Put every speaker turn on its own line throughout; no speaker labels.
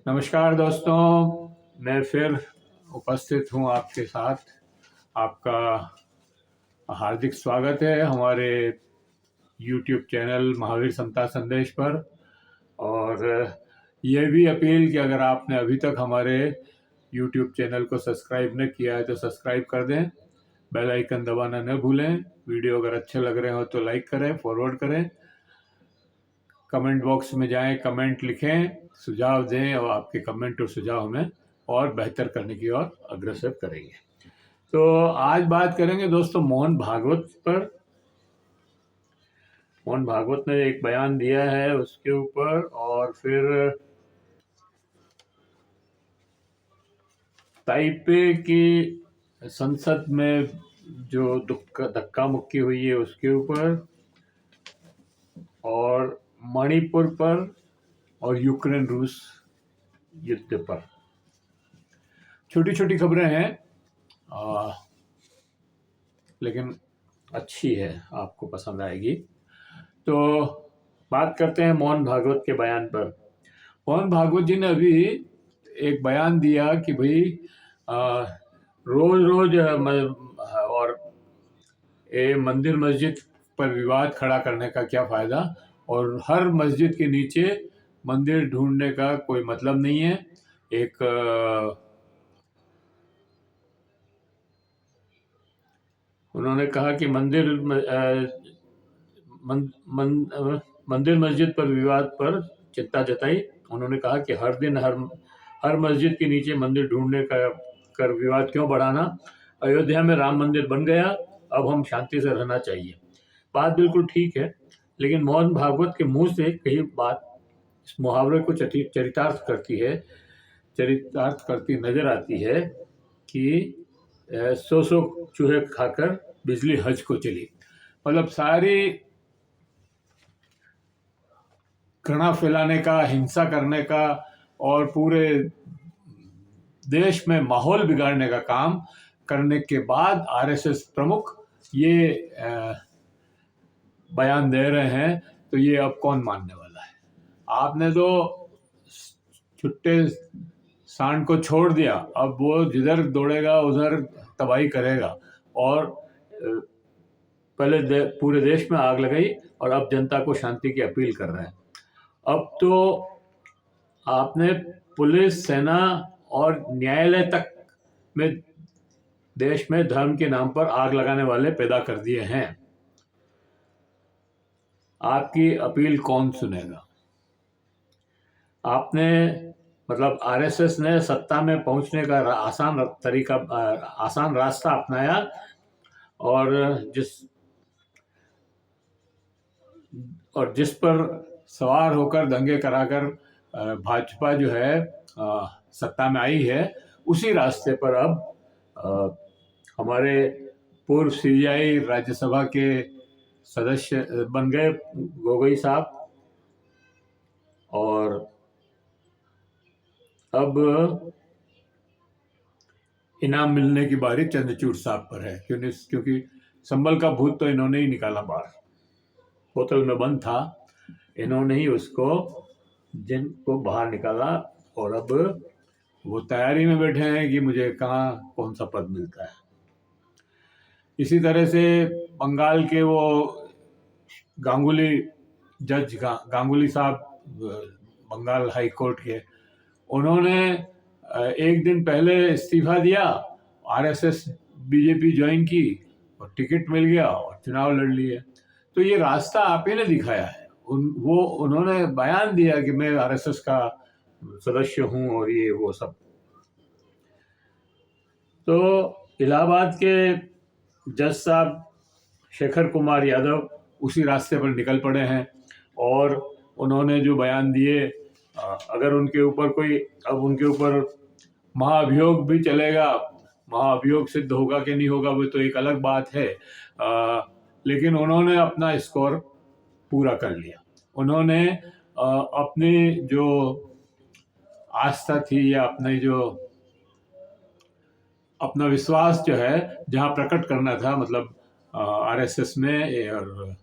नमस्कार दोस्तों, मैं फिर उपस्थित हूँ आपके साथ। आपका हार्दिक स्वागत है हमारे YouTube चैनल महावीर समता संदेश पर। और ये भी अपील कि अगर आपने अभी तक हमारे YouTube चैनल को सब्सक्राइब न किया है तो सब्सक्राइब कर दें, बेल आइकन दबाना न भूलें। वीडियो अगर अच्छे लग रहे हो तो लाइक करें, फॉरवर्ड करें, कमेंट बॉक्स में जाएं, कमेंट लिखें, सुझाव दें और आपके कमेंट और सुझाव हमें और बेहतर करने की ओर अग्रसर करेंगे। तो आज बात करेंगे दोस्तों मोहन भागवत पर। मोहन भागवत ने एक बयान दिया है उसके ऊपर, और फिर ताइपे की संसद में जो धक्का मुक्की हुई है उसके ऊपर, और मणिपुर पर, और यूक्रेन रूस युद्ध पर। छोटी छोटी खबरें हैं लेकिन अच्छी है, आपको पसंद आएगी। तो बात करते हैं मोहन भागवत के बयान पर। मोहन भागवत जी ने अभी एक बयान दिया कि भाई रोज रोज और ये मंदिर मस्जिद पर विवाद खड़ा करने का क्या फ़ायदा, और हर मस्जिद के नीचे मंदिर ढूंढने का कोई मतलब नहीं है। एक उन्होंने कहा कि मंदिर मस्जिद पर विवाद पर चिंता जताई। उन्होंने कहा कि हर दिन हर मस्जिद के नीचे मंदिर ढूंढने का कर विवाद क्यों बढ़ाना। अयोध्या में राम मंदिर बन गया, अब हम शांति से रहना चाहिए। बात बिल्कुल ठीक है, लेकिन मोहन भागवत के मुंह से कही बात इस मुहावरे को चरितार्थ करती नजर आती है कि 100 चूहे खाकर बिजली हज को चली। मतलब सारी घृणा फैलाने का, हिंसा करने का और पूरे देश में माहौल बिगाड़ने का काम करने के बाद आरएसएस प्रमुख ये बयान दे रहे हैं, तो ये अब कौन मानने वाला है। आपने तो छुट्टे सांड को छोड़ दिया, अब वो जिधर दौड़ेगा उधर तबाही करेगा। और पहले पूरे देश में आग लगाई और अब जनता को शांति की अपील कर रहे हैं। अब तो आपने पुलिस, सेना और न्यायालय तक में देश में धर्म के नाम पर आग लगाने वाले पैदा कर दिए हैं। आपकी अपील कौन सुनेगा। आपने मतलब आरएसएस ने सत्ता में पहुंचने का आसान रास्ता अपनाया, और जिस पर सवार होकर दंगे कराकर भाजपा जो है सत्ता में आई है, उसी रास्ते पर अब हमारे पूर्व सीबीआई राज्यसभा के सदस्य बन गए गोगोई साहब, और अब इनाम मिलने की बारी चंद्रचूड़ साहब पर है। क्योंकि संभल का भूत तो इन्होंने ही निकाला बाहर, बोतल में बंद था, इन्होंने ही उसको जिनको बाहर निकाला, और अब वो तैयारी में बैठे हैं कि मुझे कहाँ कौन सा पद मिलता है। इसी तरह से बंगाल के वो गांगुली साहब, बंगाल हाई कोर्ट के, उन्होंने एक दिन पहले इस्तीफा दिया, आरएसएस बीजेपी ज्वाइन की और टिकट मिल गया और चुनाव लड़ लिए। तो ये रास्ता आप ही ने दिखाया है। उन्होंने बयान दिया कि मैं आरएसएस का सदस्य हूं और ये वो सब। तो इलाहाबाद के जज साहब शेखर कुमार यादव उसी रास्ते पर निकल पड़े हैं, और उन्होंने जो बयान दिए, अगर उनके ऊपर महाअभियोग भी चलेगा, महाअभियोग सिद्ध होगा कि नहीं होगा वो तो एक अलग बात है, लेकिन उन्होंने अपना स्कोर पूरा कर लिया। उन्होंने अपनी जो आस्था थी या अपना विश्वास जो है जहां प्रकट करना था, मतलब आरएसएस में और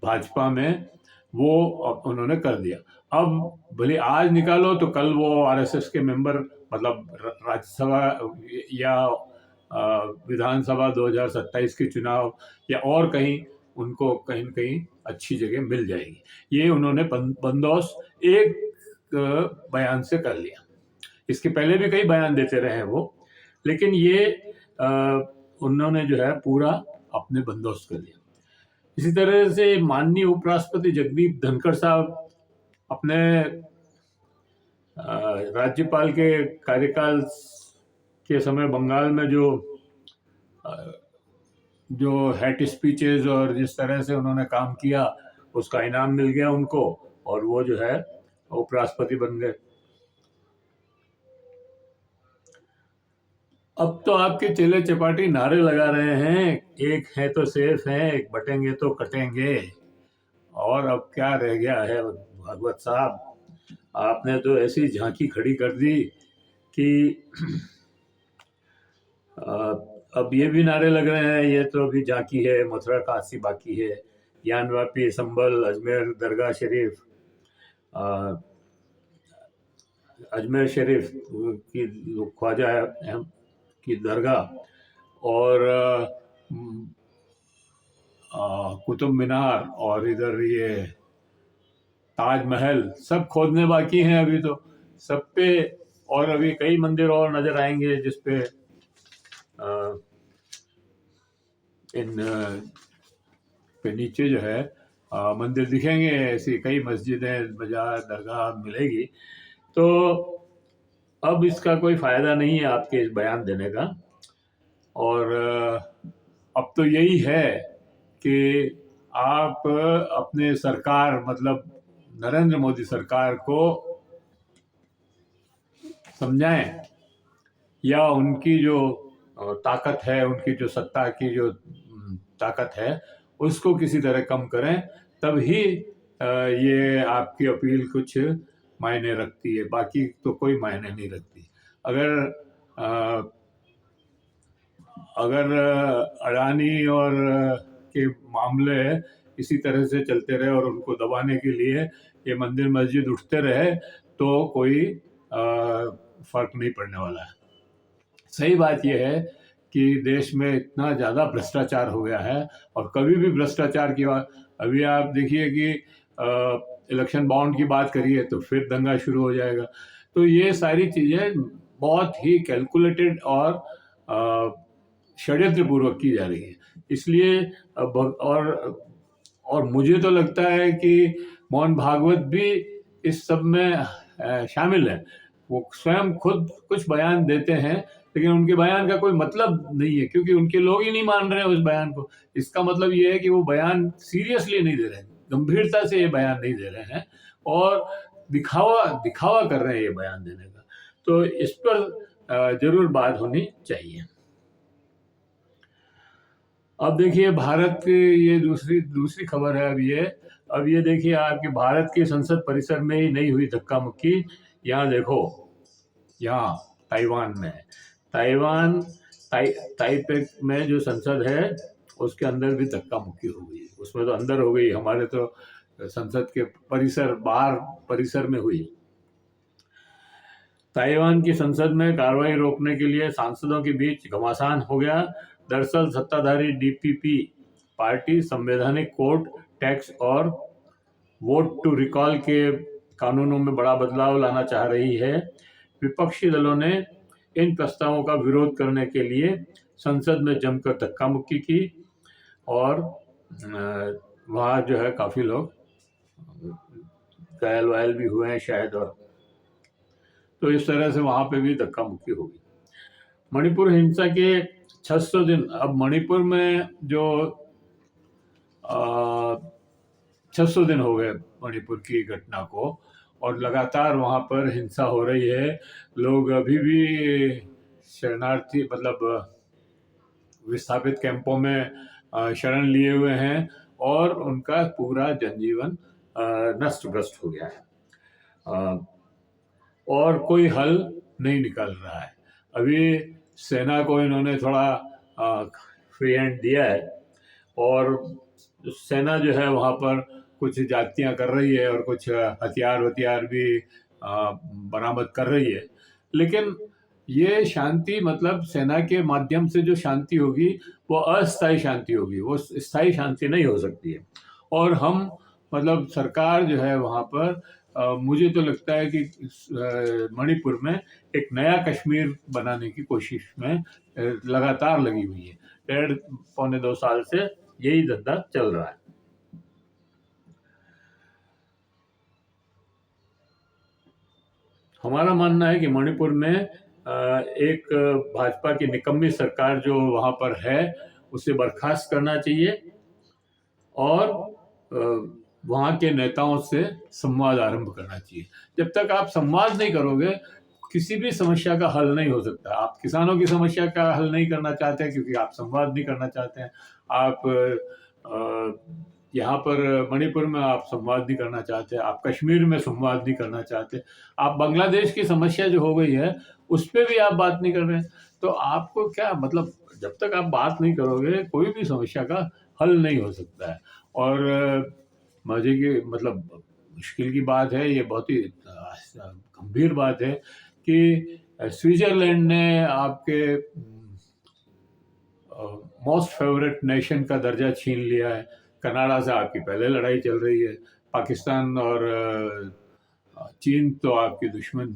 भाजपा में, वो उन्होंने कर दिया। अब भले आज निकालो तो कल वो आरएसएस के मेंबर, मतलब राज्यसभा या विधानसभा 2027 के चुनाव या और कहीं उनको कहीं न कहीं अच्छी जगह मिल जाएगी। ये उन्होंने बंदोबस्त एक बयान से कर लिया। इसके पहले भी कई बयान देते रहे हैं वो, लेकिन ये उन्होंने जो है पूरा अपने बंदोबस्त कर लिया। इसी तरह से माननीय उपराष्ट्रपति जगदीप धनखड़ साहब अपने राज्यपाल के कार्यकाल के समय बंगाल में जो हेट स्पीचेस और जिस तरह से उन्होंने काम किया, उसका इनाम मिल गया उनको, और वो जो है उपराष्ट्रपति बन गए। अब तो आपके चेले चपाटी नारे लगा रहे हैं, एक है तो सेफ है, एक बटेंगे तो कटेंगे। और अब क्या रह गया है भागवत साहब, आपने तो ऐसी झांकी खड़ी कर दी कि अब ये भी नारे लग रहे हैं, ये तो अभी झांकी है, मथुरा काशी बाकी है, ज्ञानवापी, संभल, अजमेर दरगाह शरीफ, अजमेर शरीफ की ख्वाजा की दरगाह, और कुतुब मीनार, और इधर ये ताजमहल, सब खोदने बाकी हैं अभी तो सब पे। और अभी कई मंदिर और नजर आएंगे जिसपे इन पे नीचे जो है मंदिर दिखेंगे। ऐसी कई मस्जिदें, बाजार, दरगाह मिलेगी। तो अब इसका कोई फायदा नहीं है आपके इस बयान देने का। और अब तो यही है कि आप अपने सरकार, मतलब नरेंद्र मोदी सरकार को समझाएं, या उनकी जो ताकत है, उनकी जो सत्ता की जो ताकत है, उसको किसी तरह कम करें, तब ही ये आपकी अपील कुछ मायने रखती है, बाकी तो कोई मायने नहीं रखती। अगर अडानी और के मामले इसी तरह से चलते रहे और उनको दबाने के लिए ये मंदिर मस्जिद उठते रहे, तो कोई फर्क नहीं पड़ने वाला है। सही बात यह है कि देश में इतना ज़्यादा भ्रष्टाचार हो गया है, और कभी भी भ्रष्टाचार की बात, अभी आप देखिए कि इलेक्शन बॉन्ड की बात करिए तो फिर दंगा शुरू हो जाएगा। तो ये सारी चीज़ें बहुत ही कैलकुलेटेड और षड्यंत्र पूर्वक की जा रही है। इसलिए और मुझे तो लगता है कि मोहन भागवत भी इस सब में शामिल है। वो स्वयं खुद कुछ बयान देते हैं, लेकिन उनके बयान का कोई मतलब नहीं है, क्योंकि उनके लोग ही नहीं मान रहे हैं उस बयान को। इसका मतलब ये है कि वो बयान सीरियसली नहीं दे रहे हैं, गंभीरता से ये बयान नहीं दे रहे हैं, और दिखावा कर रहे हैं ये बयान देने का। तो इस पर जरूर बात होनी चाहिए। अब देखिए भारत की ये दूसरी खबर है। अब ये देखिए आपके भारत की संसद परिसर में ही नहीं हुई धक्का मुक्की। यहाँ देखो, यहाँ ताइवान में, ताइपे में जो संसद है उसके अंदर भी धक्का मुक्की हो गई। उसमें तो अंदर हो गई, हमारे तो संसद के बाहर परिसर में हुई। ताइवान की संसद में कार्रवाई रोकने के लिए सांसदों के बीच घमासान हो गया। दरअसल सत्ताधारी डीपीपी पार्टी संवैधानिक कोड, टैक्स और वोट टू रिकॉल के कानूनों में बड़ा बदलाव लाना चाह रही है। विपक्षी दलों ने इन प्रस्तावों का विरोध करने के लिए संसद में जमकर धक्का मुक्की की, और वहाँ जो है काफ़ी लोग घायल वायल भी हुए हैं शायद। और तो इस तरह से वहाँ पे भी धक्का मुक्की होगी। मणिपुर हिंसा के 600 दिन, अब मणिपुर में जो 600 दिन हो गए मणिपुर की घटना को, और लगातार वहाँ पर हिंसा हो रही है। लोग अभी भी शरणार्थी, मतलब विस्थापित कैंपों में शरण लिए हुए हैं, और उनका पूरा जनजीवन नष्ट भ्रष्ट हो गया है, और कोई हल नहीं निकल रहा है। अभी सेना को इन्होंने थोड़ा फ्री हैंड दिया है, और सेना जो है वहाँ पर कुछ जातियां कर रही है और कुछ हथियार वथियार भी बरामद कर रही है, लेकिन ये शांति मतलब सेना के माध्यम से जो शांति होगी वो अस्थायी शांति होगी, वो स्थायी शांति नहीं हो सकती है। और हम मतलब सरकार जो है वहाँ पर मुझे तो लगता है कि मणिपुर में एक नया कश्मीर बनाने की कोशिश में लगातार लगी हुई है। 1.5 पौने 2 साल से यही धंधा चल रहा है। हमारा मानना है कि मणिपुर में एक भाजपा की निकम्मी सरकार जो वहाँ पर है उसे बर्खास्त करना चाहिए और वहाँ के नेताओं से संवाद आरंभ करना चाहिए। जब तक आप संवाद नहीं करोगे किसी भी समस्या का हल नहीं हो सकता। आप किसानों की समस्या का हल नहीं करना चाहते क्योंकि आप संवाद नहीं करना चाहते हैं। आप यहाँ पर मणिपुर में आप संवाद नहीं करना चाहते, आप कश्मीर में संवाद नहीं करना चाहते, आप बांग्लादेश की समस्या जो हो गई है उस पर भी आप बात नहीं कर रहे हैं। तो आपको क्या मतलब, जब तक आप बात नहीं करोगे कोई भी समस्या का हल नहीं हो सकता है। और मजे की मतलब मुश्किल की बात है, ये बहुत ही गंभीर बात है कि स्विट्जरलैंड ने आपके मोस्ट फेवरेट नेशन का दर्जा छीन लिया है। कनाडा से आपकी पहले लड़ाई चल रही है। पाकिस्तान और चीन तो आपके दुश्मन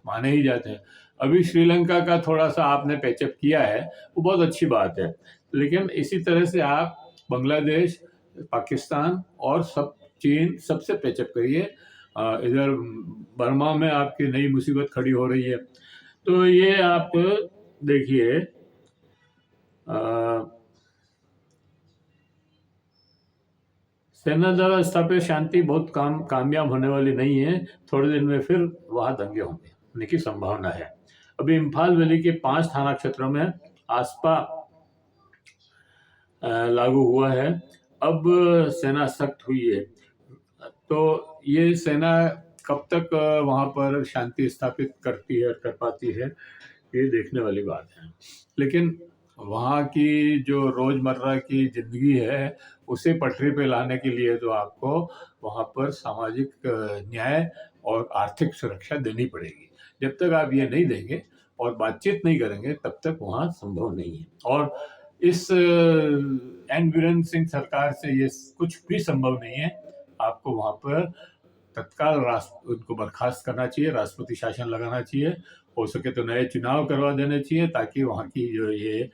माने ही जाते हैं। अभी श्रीलंका का थोड़ा सा आपने पैचअप किया है, वो बहुत अच्छी बात है, लेकिन इसी तरह से आप बांग्लादेश, पाकिस्तान और सब चीन सबसे पैचअप करिए। इधर बर्मा में आपकी नई मुसीबत खड़ी हो रही है। तो ये आप देखिए, सेना द्वारा स्थापित शांति बहुत कामयाब होने वाली नहीं है। थोड़े दिन में फिर वहां दंगे होने की संभावना है। अभी इम्फाल वैली के 5 थाना क्षेत्रों में आसपा लागू हुआ है। अब सेना सख्त हुई है, तो ये सेना कब तक वहां पर शांति स्थापित करती है और कर पाती है, ये देखने वाली बात है। लेकिन वहाँ की जो रोजमर्रा की जिंदगी है उसे पटरी पे लाने के लिए तो आपको वहाँ पर सामाजिक न्याय और आर्थिक सुरक्षा देनी पड़ेगी। जब तक आप ये नहीं देंगे और बातचीत नहीं करेंगे तब तक वहाँ संभव नहीं है। और इस एन बीरेन सिंह सरकार से ये कुछ भी संभव नहीं है। आपको वहाँ पर तत्काल उनको बर्खास्त करना चाहिए, राष्ट्रपति शासन लगाना चाहिए, हो सके तो नए चुनाव करवा देने चाहिए ताकि वहाँ की जो ये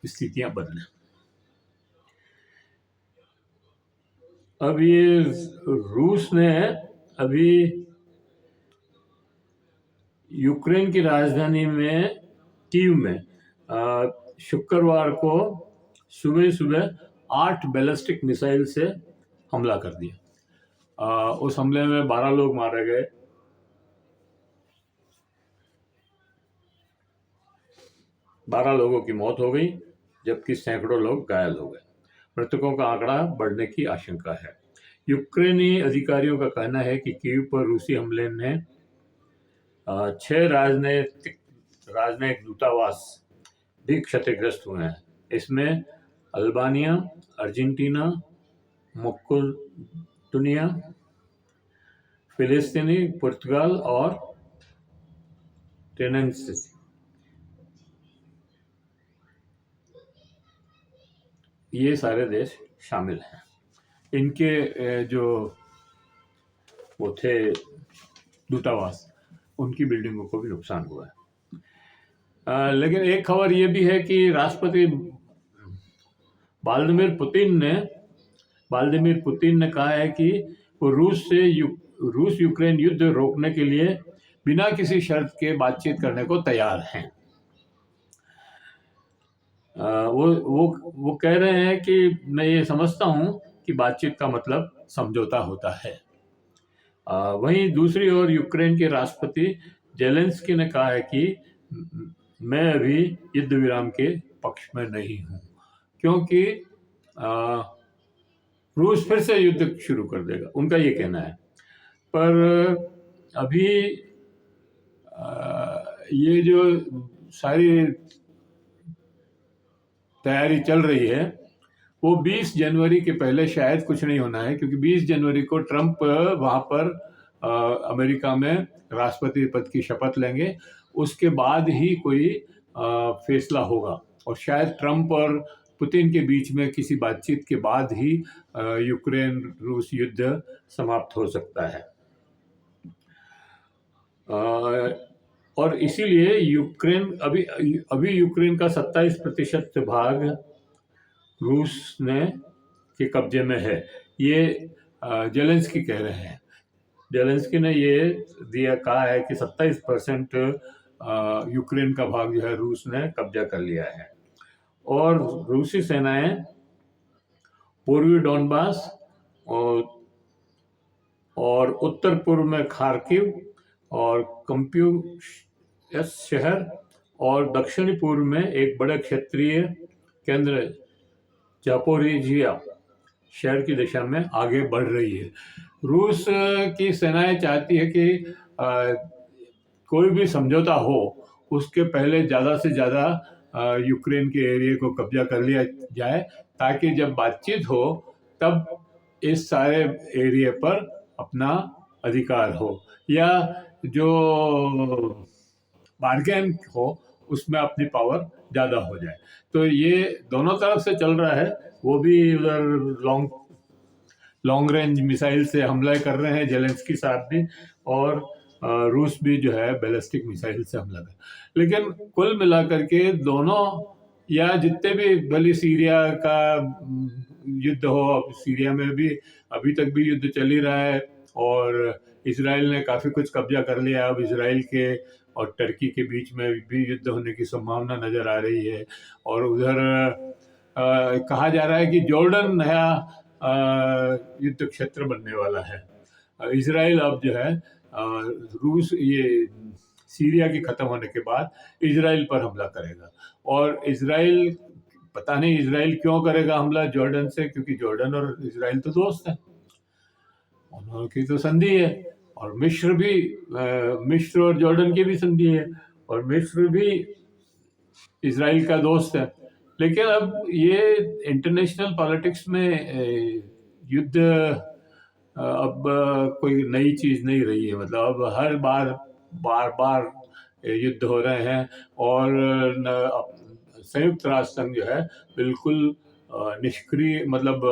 स्थितियां बदलें। अब ये रूस ने अभी यूक्रेन की राजधानी में कीव में शुक्रवार को सुबह सुबह 8 बैलिस्टिक मिसाइल से हमला कर दिया। उस हमले में 12 लोग मारे गए। 12 लोगों की मौत हो गई जबकि सैकड़ों लोग घायल हो गए। मृतकों का आंकड़ा बढ़ने की आशंका है। यूक्रेनी अधिकारियों का कहना है कि कीव पर रूसी हमले ने 6 राजनयिक दूतावास भी क्षतिग्रस्त हुए हैं। इसमें अल्बानिया, अर्जेंटीना, मकेडोनिया, फिलिस्तीनी, पुर्तगाल और टेनेंसी, ये सारे देश शामिल हैं। इनके जो वो थे दूतावास, उनकी बिल्डिंगों को भी नुकसान हुआ है। लेकिन एक खबर ये भी है कि राष्ट्रपति व्लादिमीर पुतिन ने कहा है कि वो रूस यूक्रेन युद्ध रोकने के लिए बिना किसी शर्त के बातचीत करने को तैयार हैं। वो कह रहे हैं कि मैं ये समझता हूं कि बातचीत का मतलब समझौता होता है। वहीं दूसरी ओर यूक्रेन के राष्ट्रपति जेलेंस्की ने कहा है कि मैं अभी युद्ध विराम के पक्ष में नहीं हूं, क्योंकि रूस फिर से युद्ध शुरू कर देगा, उनका ये कहना है। पर अभी ये जो सारी तैयारी चल रही है वो 20 जनवरी के पहले शायद कुछ नहीं होना है, क्योंकि 20 जनवरी को ट्रंप वहाँ पर अमेरिका में राष्ट्रपति पद की शपथ लेंगे। उसके बाद ही कोई फैसला होगा, और शायद ट्रंप और पुतिन के बीच में किसी बातचीत के बाद ही यूक्रेन रूस युद्ध समाप्त हो सकता है। और इसीलिए यूक्रेन अभी यूक्रेन का 27% भाग रूस ने के कब्जे में है। ये जेलेंस्की कह रहे हैं। जेलेंस्की ने ये कहा है कि 27% यूक्रेन का भाग जो है रूस ने कब्जा कर लिया है, और रूसी सेनाएं पूर्वी डोनबास और उत्तर पूर्व में खार्किव और कम्प्यूस शहर और दक्षिणी पूर्व में एक बड़े क्षेत्रीय केंद्र जापोरिजिया शहर की दिशा में आगे बढ़ रही है। रूस की सेनाएं चाहती है कि कोई भी समझौता हो उसके पहले ज़्यादा से ज़्यादा यूक्रेन के एरिया को कब्जा कर लिया जाए, ताकि जब बातचीत हो तब इस सारे एरिया पर अपना अधिकार हो, या जो बार्गेन हो उसमें अपनी पावर ज़्यादा हो जाए। तो ये दोनों तरफ से चल रहा है। वो भी उधर लॉन्ग रेंज मिसाइल से हमला कर रहे हैं जेलेंस्की साहब भी, और रूस भी जो है बैलिस्टिक मिसाइल से हमला कर। लेकिन कुल मिलाकर के दोनों, या जितने भी भले सीरिया का युद्ध हो, अब सीरिया में भी अभी तक भी युद्ध चल ही रहा है, और इजराइल ने काफ़ी कुछ कब्जा कर लिया। अब इजराइल के और टर्की के बीच में भी युद्ध होने की संभावना नज़र आ रही है। और उधर कहा जा रहा है कि जॉर्डन नया युद्ध क्षेत्र बनने वाला है। इजराइल अब जो है रूस ये सीरिया की ख़त्म होने के बाद इजराइल पर हमला करेगा। और इजराइल, पता नहीं इजराइल क्यों करेगा हमला जॉर्डन से, क्योंकि जॉर्डन और इजराइल तो दोस्त हैं, उन्होंने की तो संधि है, और मिस्र और जॉर्डन की भी संधि है, और मिस्र भी इजराइल का दोस्त है। लेकिन अब ये इंटरनेशनल पॉलिटिक्स में युद्ध अब कोई नई चीज़ नहीं रही है। मतलब अब हर बार युद्ध हो रहे हैं, और संयुक्त राष्ट्र संघ जो है बिल्कुल निष्क्रिय, मतलब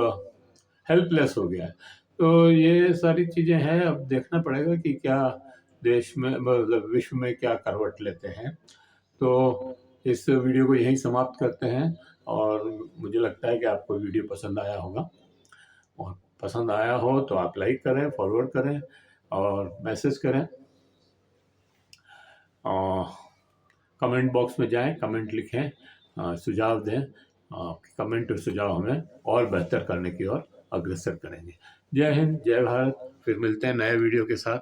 हेल्पलेस हो गया है। तो ये सारी चीज़ें हैं। अब देखना पड़ेगा कि क्या देश में, मतलब विश्व में क्या करवट लेते हैं। तो इस वीडियो को यहीं समाप्त करते हैं, और मुझे लगता है कि आपको वीडियो पसंद आया होगा, और पसंद आया हो तो आप लाइक करें, फॉरवर्ड करें और मैसेज करें, और कमेंट बॉक्स में जाएं, कमेंट लिखें, सुझाव दें। आपके कमेंट और सुझाव हमें और बेहतर करने की ओर अग्रसर करेंगे। जय हिंद, जय भारत। फिर मिलते हैं नए वीडियो के साथ।